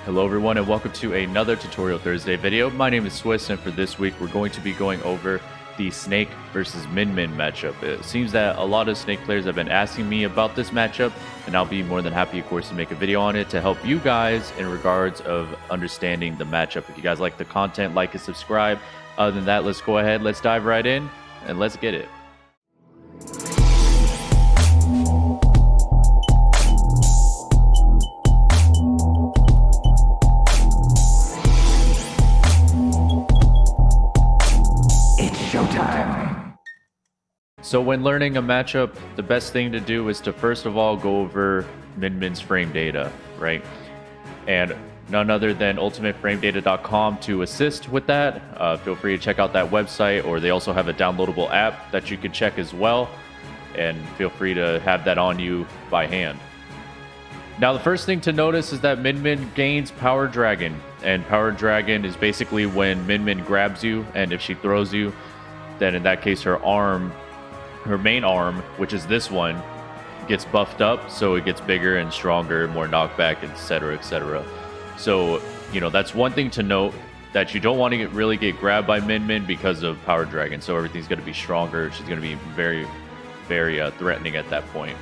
Hello everyone and welcome to another Tutorial Thursday video. My name is Swiss and for this week we're going to be going over the Snake versus Min Min matchup. It seems that a lot of Snake players have been asking me about this matchup and I'll be more than happy of course to make a video on it to help you guys in regards of understanding the matchup. If you guys like the content, like and subscribe. Other than that, let's go ahead, let's dive right in and let's get it. So when learning a matchup, the best thing to do is to first of all go over Min Min's frame data, right? And none other than ultimateframedata.com to assist with that. Feel free to check out that website, or they also have a downloadable app that you can check as well. And feel free to have that on you by hand. Now the first thing to notice is that Min Min gains Power Dragon. And Power Dragon is basically when Min Min grabs you, and if she throws you, then in that case her main arm, which is this one, gets buffed up, so it gets bigger and stronger, more knockback, etc, etc. So, you know, that's one thing to note, that you don't want to really get grabbed by Min Min because of Power Dragon, so everything's going to be stronger. She's going to be very, very threatening at that point.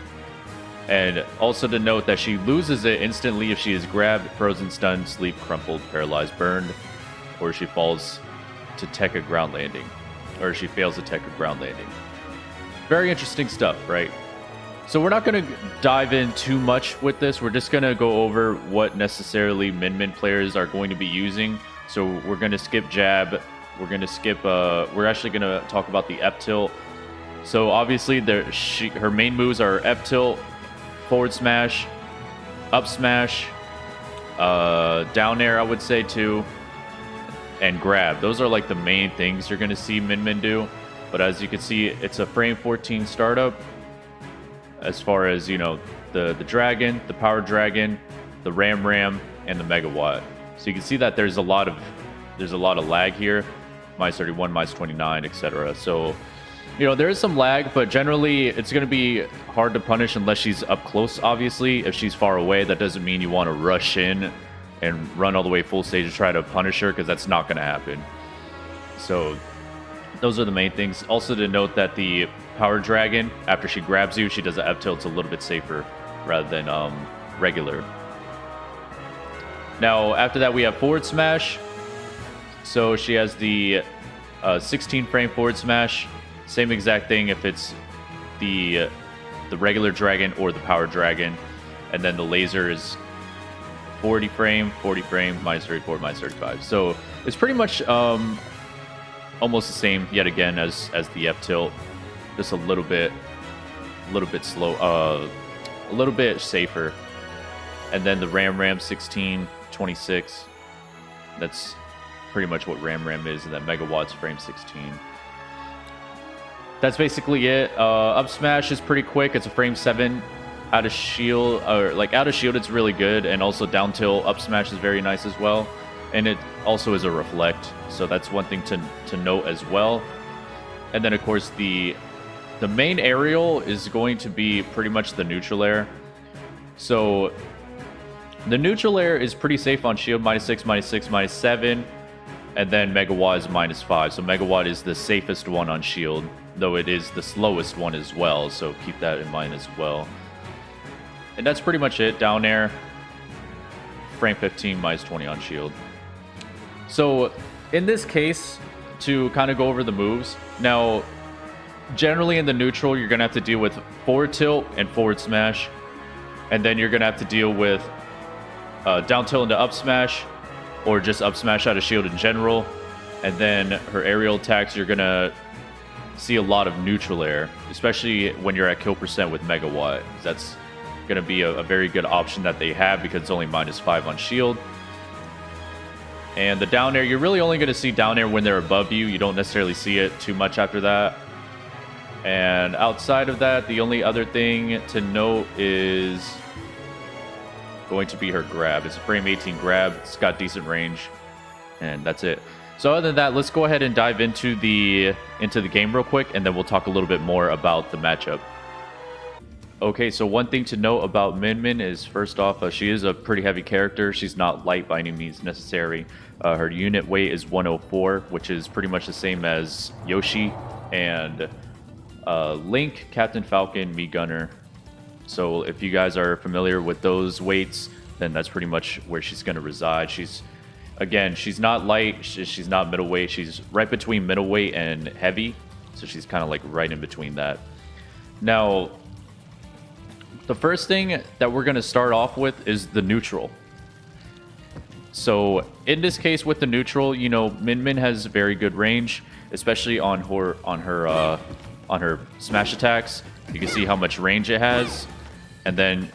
And also to note that she loses it instantly if she is grabbed, frozen, stunned, sleep, crumpled, paralyzed, burned, or she falls to tech a ground landing, or she fails to tech a ground landing. Very interesting stuff, right? So we're not going to dive in too much with this. We're just going to go over what necessarily Min Min players are going to be using. So we're going to skip jab. We're going to skip, we're actually going to talk about the F tilt. So obviously her main moves are F tilt, forward smash, up smash, down air, I would say too, and grab. Those are like the main things you're going to see Min Min do. But as you can see, it's a frame 14 startup as far as, you know, the Dragon, the Power Dragon, the Ram, and the Megawatt. So you can see that there's a lot of lag here, minus 31, minus 29, etc. So, you know, there is some lag, but generally it's going to be hard to punish unless she's up close, obviously. If she's far away, that doesn't mean you want to rush in and run all the way full stage to try to punish her, because that's not going to happen. So those are the main things. Also to note that the Power Dragon, after she grabs you, she does an F tilt. It's a little bit safer rather than regular. Now, after that, we have forward smash. So she has the 16 frame forward smash. Same exact thing if it's the regular dragon or the Power Dragon. And then the laser is 40 frame, minus 34, minus 35. So it's pretty much almost the same yet again as the F tilt, just a little bit slow, a little bit safer. And then the Ram 16, 26. That's pretty much what Ram is, and that Megawatt's frame 16. That's basically it. Up smash is pretty quick. It's a frame 7 out of shield, or like out of shield. It's really good, and also down tilt up smash is very nice as well. And it also is a reflect, so that's one thing to note as well. And then of course the main aerial is going to be pretty much the neutral air. So the neutral air is pretty safe on shield, minus 6, minus 6, minus 7, and then Megawatt is minus 5. So Megawatt is the safest one on shield, though it is the slowest one as well, so keep that in mind as well. And that's pretty much it. Down air, frame 15, minus 20 on shield. So in this case, to kind of go over the moves, now generally in the neutral you're going to have to deal with forward tilt and forward smash, and then you're going to have to deal with down tilt into up smash, or just up smash out of shield in general. And then her aerial attacks, you're going to see a lot of neutral air, especially when you're at kill percent with Megawatt. That's going to be a very good option that they have, because it's only minus 5 on shield. And the down air, you're really only going to see down air when they're above you. You don't necessarily see it too much after that. And outside of that, the only other thing to note is going to be her grab. It's a frame 18 grab. It's got decent range. And that's it. So other than that, let's go ahead and dive into the game real quick, and then we'll talk a little bit more about the matchup. Okay, so one thing to note about Min Min is, first off, she is a pretty heavy character. She's not light by any means necessary. Her unit weight is 104, which is pretty much the same as Yoshi and Link, Captain Falcon, Mii Gunner. So if you guys are familiar with those weights, then that's pretty much where she's going to reside. Again, she's not light, she's not middleweight. She's right between middleweight and heavy. So she's kind of like right in between that. Now, the first thing that we're going to start off with is the neutral. So in this case with the neutral, you know, Min Min has very good range, especially on her smash attacks. You can see how much range it has. And then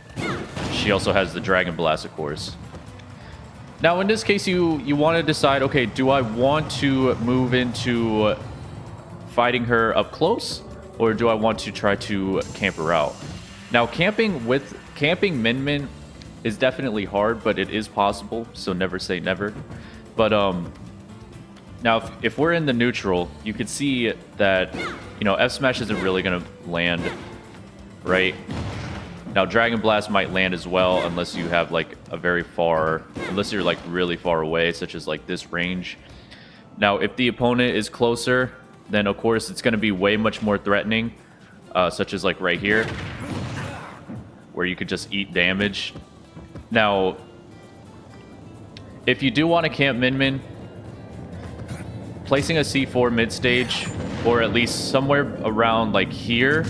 she also has the Dragon Blast, of course. Now in this case, you want to decide, okay, do I want to move into fighting her up close, or do I want to try to camp her out? Now, camping Min Min is definitely hard, but it is possible, so never say never. But now, if we're in the neutral, you can see that, you know, F Smash isn't really going to land, right? Now, Dragon Blast might land as well, unless you have, like, unless you're, like, really far away, such as, like, this range. Now, if the opponent is closer, then, of course, it's going to be way much more threatening, such as, like, right here, where you could just eat damage. Now, if you do want to camp Min Min, placing a C4 mid-stage, or at least somewhere around like here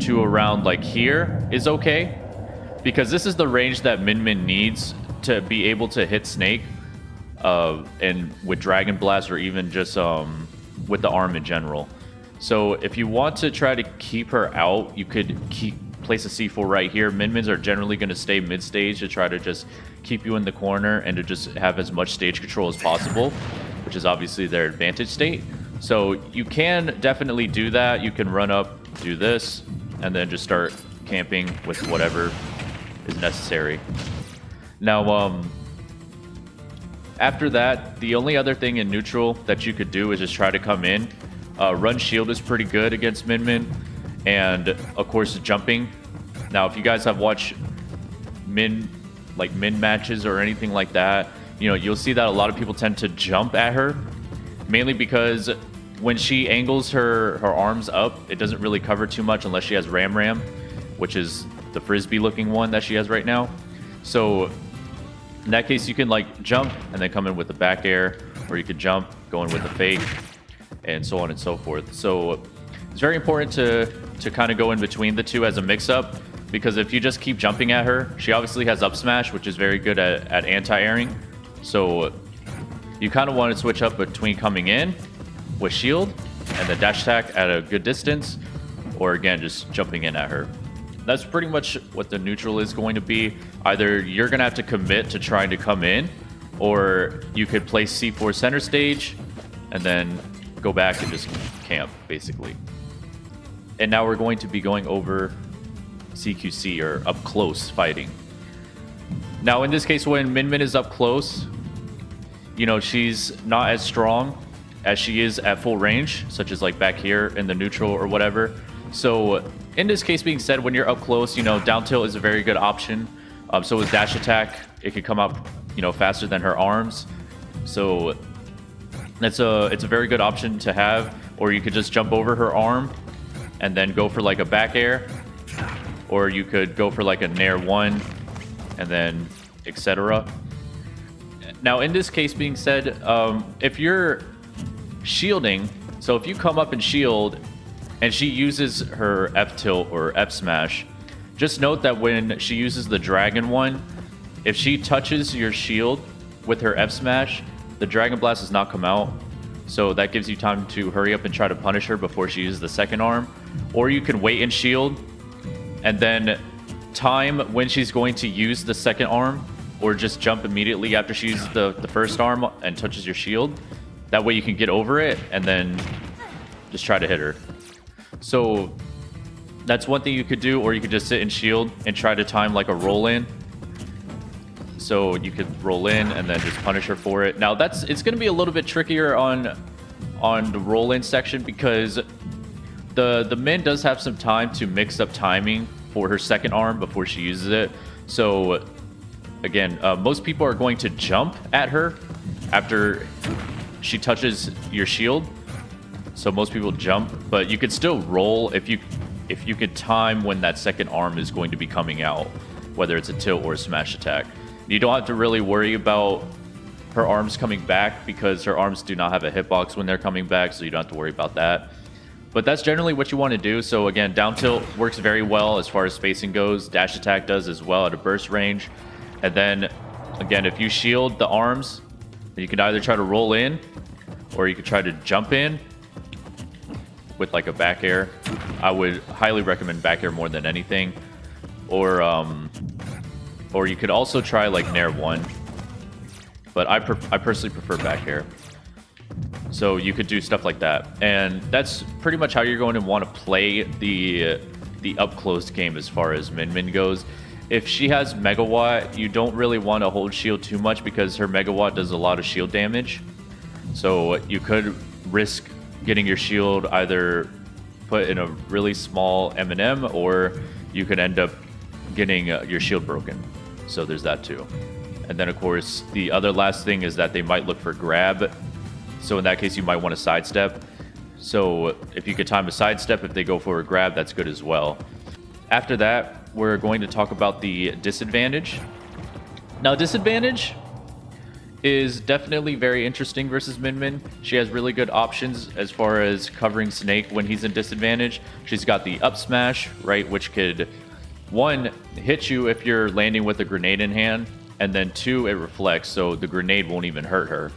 to around like here is okay, because this is the range that Min Min needs to be able to hit Snake, and with Dragon Blast, or even just with the arm in general. So if you want to try to keep her out, you could place a C4 right here. Min Mins are generally going to stay mid-stage to try to just keep you in the corner and to just have as much stage control as possible, which is obviously their advantage state. So you can definitely do that. You can run up, do this, and then just start camping with whatever is necessary. Now, after that, the only other thing in neutral that you could do is just try to come in. Run shield is pretty good against Min Min. And of course, jumping. Now, if you guys have watched min matches or anything like that, you know, you'll see that a lot of people tend to jump at her, mainly because when she angles her arms up, it doesn't really cover too much unless she has Ram, which is the frisbee looking one that she has right now. So in that case, you can like jump and then come in with the back air, or you could jump, go in with the fake, and so on and so forth. So it's very important to kind of go in between the two as a mix-up, because if you just keep jumping at her, she obviously has up smash, which is very good at anti-airing. So you kind of want to switch up between coming in with shield and the dash attack at a good distance, or again, just jumping in at her. That's pretty much what the neutral is going to be. Either you're going to have to commit to trying to come in, or you could place C4 center stage and then go back and just camp, basically. And now we're going to be going over CQC, or up close fighting. Now in this case, when Min Min is up close, you know, she's not as strong as she is at full range, such as like back here in the neutral or whatever. So in this case being said, when you're up close, you know, down tilt is a very good option. So with dash attack, it could come up, you know, faster than her arms. So it's a very good option to have. Or you could just jump over her arm and then go for like a back air, or you could go for like a Nair 1 and then etc. Now in this case being said, if you're shielding, so if you come up and shield and she uses her F tilt or F smash, just note that when she uses the Dragon one, if she touches your shield with her F smash, the Dragon Blast does not come out. So that gives you time to hurry up and try to punish her before she uses the second arm. Or you can wait and shield and then time when she's going to use the second arm, or just jump immediately after she uses the first arm and touches your shield. That way you can get over it and then just try to hit her. So that's one thing you could do, or you could just sit and shield and try to time like a roll in. So you could roll in and then just punish her for it. Now it's going to be a little bit trickier on the roll in section, because the Min does have some time to mix up timing for her second arm before she uses it. So again, most people are going to jump at her after she touches your shield. So most people jump, but you could still roll if you could time when that second arm is going to be coming out, whether it's a tilt or a smash attack. You don't have to really worry about her arms coming back because her arms do not have a hitbox when they're coming back, so you don't have to worry about that. But that's generally what you want to do. So again, down tilt works very well as far as spacing goes. Dash attack does as well at a burst range. And then again, if you shield the arms, you can either try to roll in or you could try to jump in with like a back air. I would highly recommend back air more than anything. Or you could also try like Nair 1. But I personally prefer back air. So you could do stuff like that. And that's pretty much how you're going to want to play the up-close game as far as Min Min goes. If she has Megawatt, you don't really want to hold shield too much because her Megawatt does a lot of shield damage. So you could risk getting your shield either put in a really small M&M, or you could end up getting your shield broken. So there's that too. And then of course the other last thing is that they might look for grab. So in that case you might want to sidestep. So if you could time a sidestep if they go for a grab, that's good as well. After that, we're going to talk about the disadvantage. Now disadvantage is definitely very interesting versus Min Min. She has really good options as far as covering Snake when he's in disadvantage. She's got the up smash, right, which could, one, hit you if you're landing with a grenade in hand, and then two, it reflects, so the grenade won't even hurt her.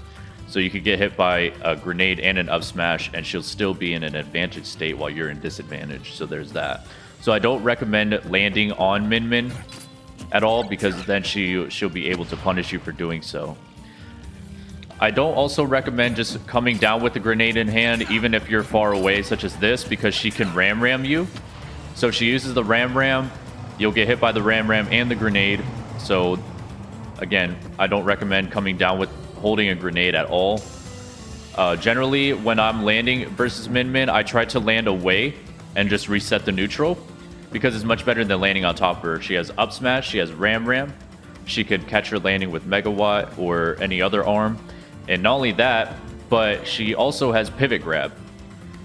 So you could get hit by a grenade and an up smash, and she'll still be in an advantage state while you're in disadvantage. So there's that. So I don't recommend landing on Min Min at all, because then she'll be able to punish you for doing so. I don't also recommend just coming down with the grenade in hand, even if you're far away, such as this, because she can ram you. So if she uses the ram, you'll get hit by the ram and the grenade. So again, I don't recommend coming down with holding a grenade at all. Generally, when I'm landing versus Min Min, I try to land away and just reset the neutral, because it's much better than landing on top of her. She has up smash, she has ram. She could catch her landing with Megawatt or any other arm. And not only that, but she also has pivot grab.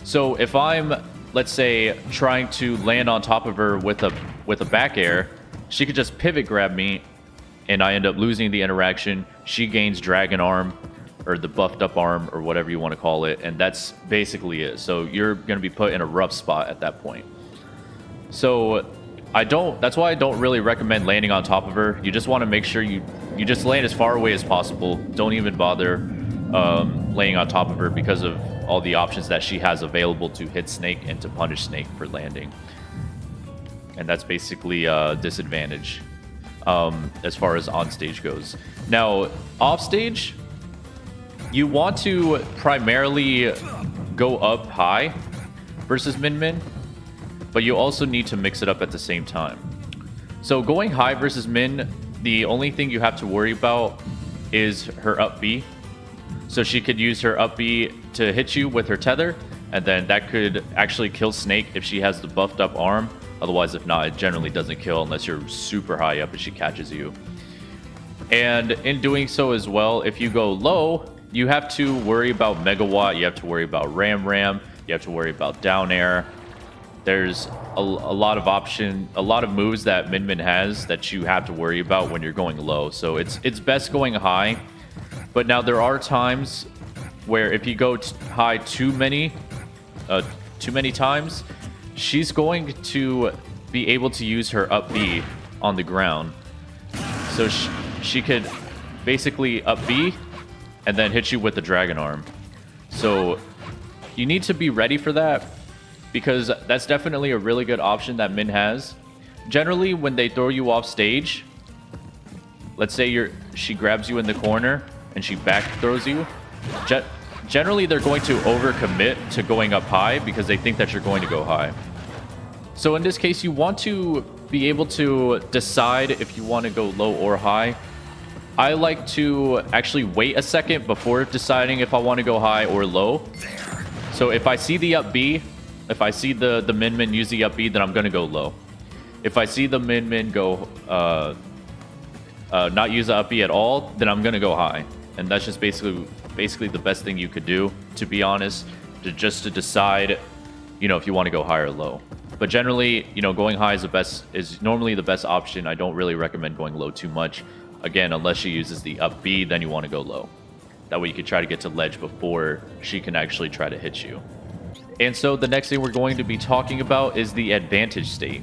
So if I'm, let's say, trying to land on top of her with a back air, she could just pivot grab me, and I end up losing the interaction. She gains Dragon Arm, or the buffed up arm, or whatever you want to call it, and that's basically it. So you're going to be put in a rough spot at that point. So that's why I don't really recommend landing on top of her. You just want to make sure you just land as far away as possible. Don't even bother laying on top of her, because of all the options that she has available to hit Snake and to punish Snake for landing. And that's basically a disadvantage as far as on stage goes. Now, off stage, you want to primarily go up high versus Min Min, but you also need to mix it up at the same time. So going high versus Min, the only thing you have to worry about is her up B. So she could use her up B to hit you with her tether, and then that could actually kill Snake if she has the buffed up arm. Otherwise, if not, it generally doesn't kill unless you're super high up and she catches you. And in doing so as well, if you go low, you have to worry about Megawatt, you have to worry about ram, you have to worry about down air. There's a lot of moves that Min Min has that you have to worry about when you're going low. So it's best going high. But now there are times where if you go high too many times, she's going to be able to use her up B on the ground. So she could basically up B and then hit you with the Dragon Arm. So you need to be ready for that, because that's definitely a really good option that Min has. Generally, when they throw you off stage, let's say she grabs you in the corner and she back throws you, generally they're going to overcommit to going up high because they think that you're going to go high. So in this case, you want to be able to decide if you want to go low or high. I like to actually wait a second before deciding if I want to go high or low. So if I see the up B, if I see the Min Min use the up B, then I'm going to go low. If I see the min go not use the up B at all, then I'm gonna go high, and that's just basically the best thing you could do, to be honest, to decide, you know, if you want to go high or low. But generally, you know, going high is normally the best option. I don't really recommend going low too much. Again, unless she uses the up B, then you want to go low. That way you can try to get to ledge before she can actually try to hit you. And so the next thing we're going to be talking about is the advantage state.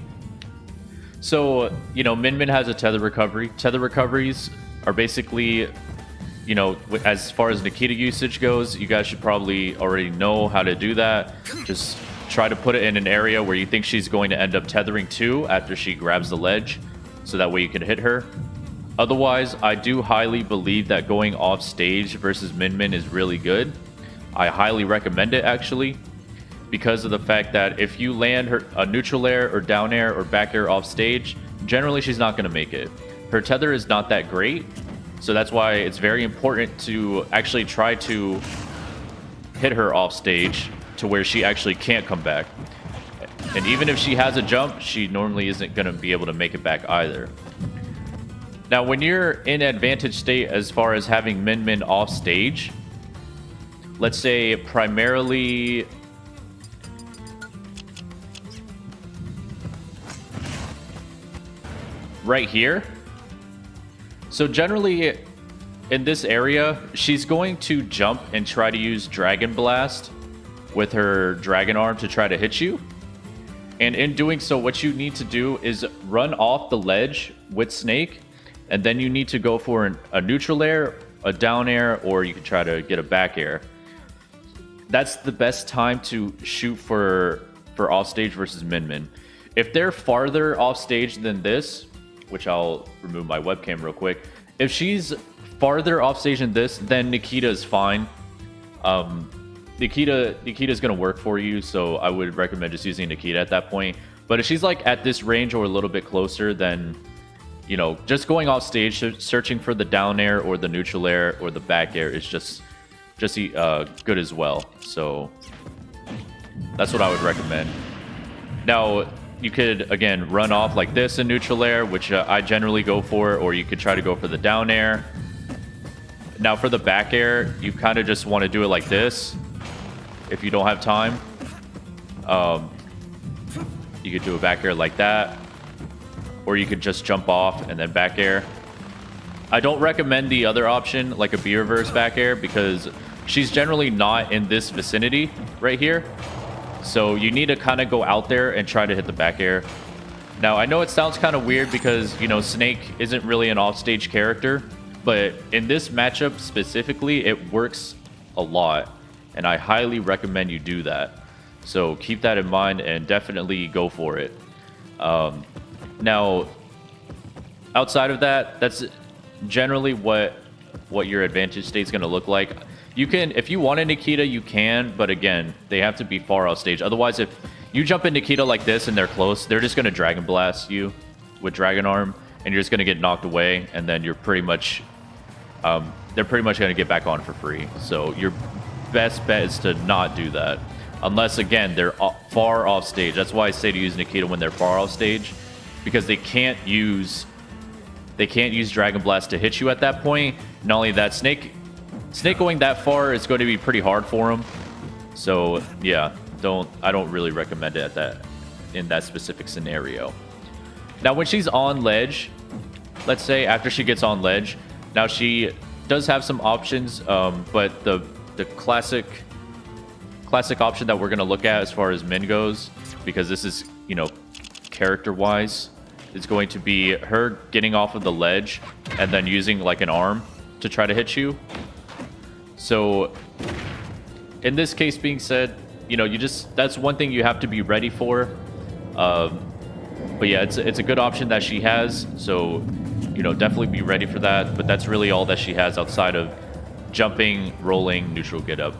So, you know, Min has a tether recovery. Tether recoveries are basically, you know, as far as Nikita usage goes, you guys should probably already know how to do that. Just try to put it in an area where you think she's going to end up tethering to after she grabs the ledge, so that way you can hit her. Otherwise, I do highly believe that going off stage versus Min is really good. I highly recommend it, actually, because of the fact that if you land her a neutral air or down air or back air off stage, generally she's not going to make it. Her tether is not that great, so that's why it's very important to actually try to hit her off stage to where she actually can't come back. And even if she has a jump, she normally isn't going to be able to make it back either. Now, when you're in advantage state as far as having Min off stage, let's say primarily right here. So generally in this area, she's going to jump and try to use Dragon Blast with her Dragon Arm to try to hit you. And in doing so, what you need to do is run off the ledge with Snake, and then you need to go for a neutral air, a down air, or you can try to get a back air. That's the best time to shoot for offstage versus Min. If they're farther offstage than this, which I'll remove my webcam real quick. If she's farther offstage than this, then Nikita is fine. Nikita's gonna work for you, so I would recommend just using Nikita at that point. But if she's like at this range or a little bit closer, then, you know, just going off stage, searching for the down air or the neutral air or the back air is just good as well. So that's what I would recommend. Now, you could, again, run off like this in neutral air, which I generally go for, or you could try to go for the down air. Now, for the back air, you kind of just want to do it like this. If you don't have time, you could do a back air like that, or you could just jump off and then back air. I don't recommend the other option, like a B reverse back air, because she's generally not in this vicinity right here. So you need to kind of go out there and try to hit the back air. Now, I know it sounds kind of weird because, you know, Snake isn't really an offstage character, but in this matchup specifically, it works a lot, and I highly recommend you do that. So keep that in mind and definitely go for it. Now, outside of that, that's generally what your advantage state is going to look like. You can, if you want a Nikita, you can, but again, they have to be far off stage. Otherwise, if you jump in Nikita like this and they're close, they're just going to Dragon Blast you with Dragon Arm, and you're just going to get knocked away, and then you're pretty much, they're pretty much going to get back on for free. So your best bet is to not do that, unless, again, they're far off stage. That's why I say to use Nikita when they're far off stage, because they can't use Dragon Blast to hit you at that point. Not only that, Snake going that far is going to be pretty hard for him. So yeah, I don't really recommend it in that specific scenario. Now, when she's on ledge, let's say after she gets on ledge, now she does have some options, but the classic option that we're going to look at as far as Min goes, because this is, you know, character wise, is going to be her getting off of the ledge and then using like an arm to try to hit you. So in this case being said, you know, that's one thing you have to be ready for. But yeah, it's a good option that she has. So, you know, definitely be ready for that. But that's really all that she has outside of jumping, rolling, neutral get up,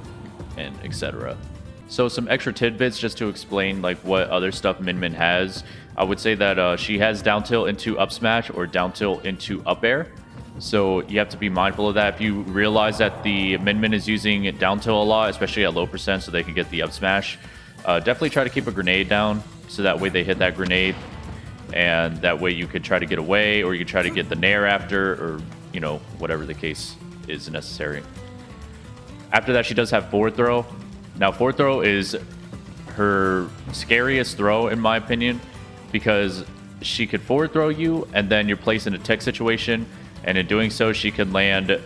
and etc. So some extra tidbits just to explain like what other stuff Min has. I would say that she has down tilt into up smash or down tilt into up air. So you have to be mindful of that. If you realize that the Min is using down tilt a lot, especially at low percent, so they can get the up smash, definitely try to keep a grenade down, so that way they hit that grenade. and that way you could try to get away, or you could try to get the nair after, or you know, whatever the case is necessary. After that, she does have forward throw. Now, forward throw is her scariest throw, in my opinion, because she could forward throw you, and then you're placed in a tech situation, and in doing so, she can land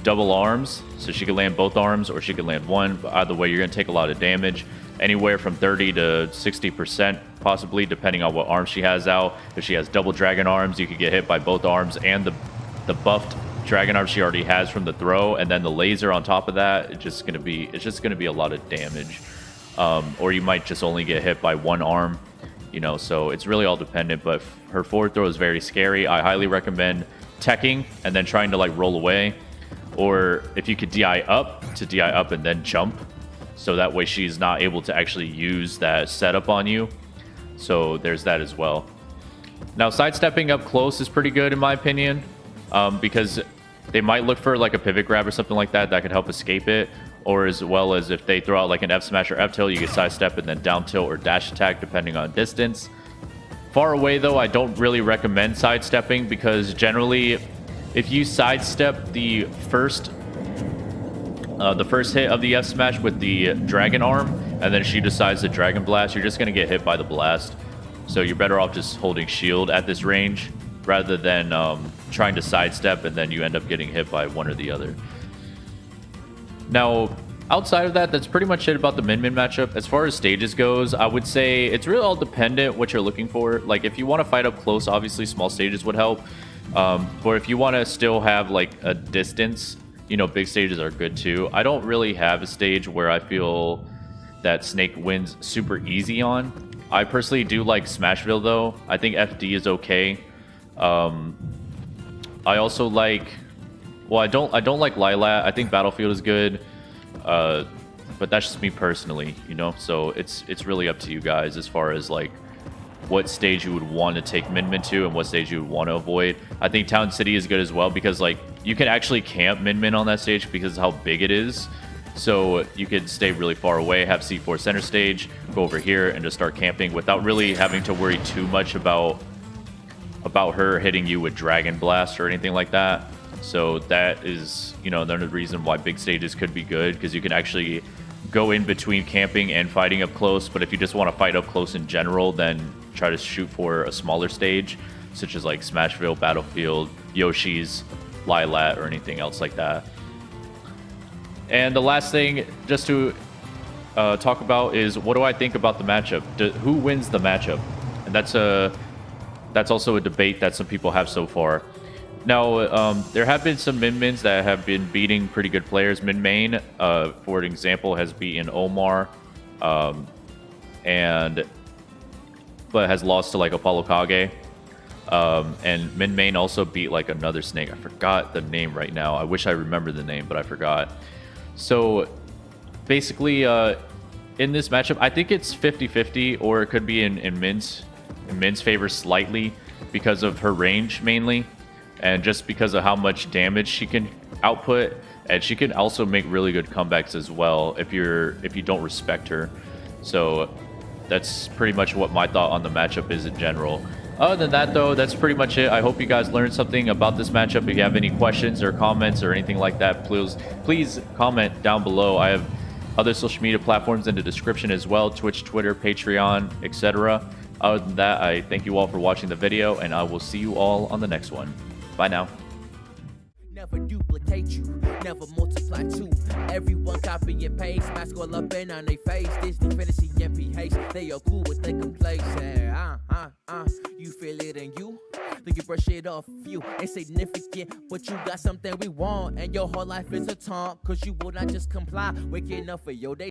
double arms. So she could land both arms, or she could land one. But either way, you're going to take a lot of damage, anywhere from 30 to 60%, possibly, depending on what arm she has out. If she has double dragon arms, you could get hit by both arms and the buffed dragon arm she already has from the throw, and then the laser on top of that. It's just gonna be a lot of damage, or you might just only get hit by one arm, you know. So it's really all dependent. But her forward throw is very scary. I highly recommend teching and then trying to like roll away, or if you could DI up and then jump, so that way she's not able to actually use that setup on you. So there's that as well. Now, sidestepping up close is pretty good in my opinion, because they might look for like a pivot grab or something like that could help escape it, or as well as if they throw out like an F smash or F tilt, you can sidestep and then down tilt or dash attack depending on distance. Far away though, I don't really recommend sidestepping, because generally if you sidestep the first hit of the F smash with the dragon arm, and then she decides to dragon blast, you're just going to get hit by the blast. So you're better off just holding shield at this range rather than trying to sidestep and then you end up getting hit by one or the other. Now, outside of that, that's pretty much it about the Min-Min matchup. As far as stages goes, I would say it's really all dependent what you're looking for. Like, if you want to fight up close, obviously small stages would help. Or if you want to still have like a distance, you know, big stages are good too. I don't really have a stage where I feel that Snake wins super easy on. I personally do like Smashville though. I think FD is okay. I also like, well, I don't like Lilat. I think Battlefield is good, but that's just me personally, you know. So it's really up to you guys as far as like what stage you would want to take Min-Min to and what stage you would want to avoid. I think Town City is good as well, because like you can actually camp Min-Min on that stage because of how big it is. So you could stay really far away, have C4 center stage, go over here and just start camping without really having to worry too much about her hitting you with Dragon Blast or anything like that. So that is, you know, another reason why big stages could be good, because you can actually go in between camping and fighting up close. But if you just want to fight up close in general, then try to shoot for a smaller stage, such as like Smashville, Battlefield, Yoshi's, Lilat, or anything else like that. And the last thing just to talk about is, what do I think about the matchup? Who wins the matchup? And that's also a debate that some people have so far. Now, there have been some Min-Mins that have been beating pretty good players. Min-Main, for example, has beaten Omar, but has lost to like Apollo Kage. And Min-Main also beat like another Snake. I forgot the name right now. I wish I remembered the name, but I forgot. So basically, in this matchup, I think it's 50-50, or it could be in Min's favor slightly because of her range mainly, and just because of how much damage she can output. And she can also make really good comebacks as well if you don't respect her. So that's pretty much what my thought on the matchup is in general. Other than that, though, that's pretty much it. I hope you guys learned something about this matchup. If you have any questions or comments or anything like that, please comment down below. I have other social media platforms in the description as well: Twitch, Twitter, Patreon, etc. Other than that, I thank you all for watching the video, and I will see you all on the next one. Bye now. Never duplicate you, never multiply two. Everyone copy and paste, mask all up in on their face. Disney fantasy and PH, they are cool with they can play. Say, you feel it in you, then you brush it off you. Ain't significant, but you got something we want, and your whole life is a taunt, cause you will not just comply. Waking up for your day.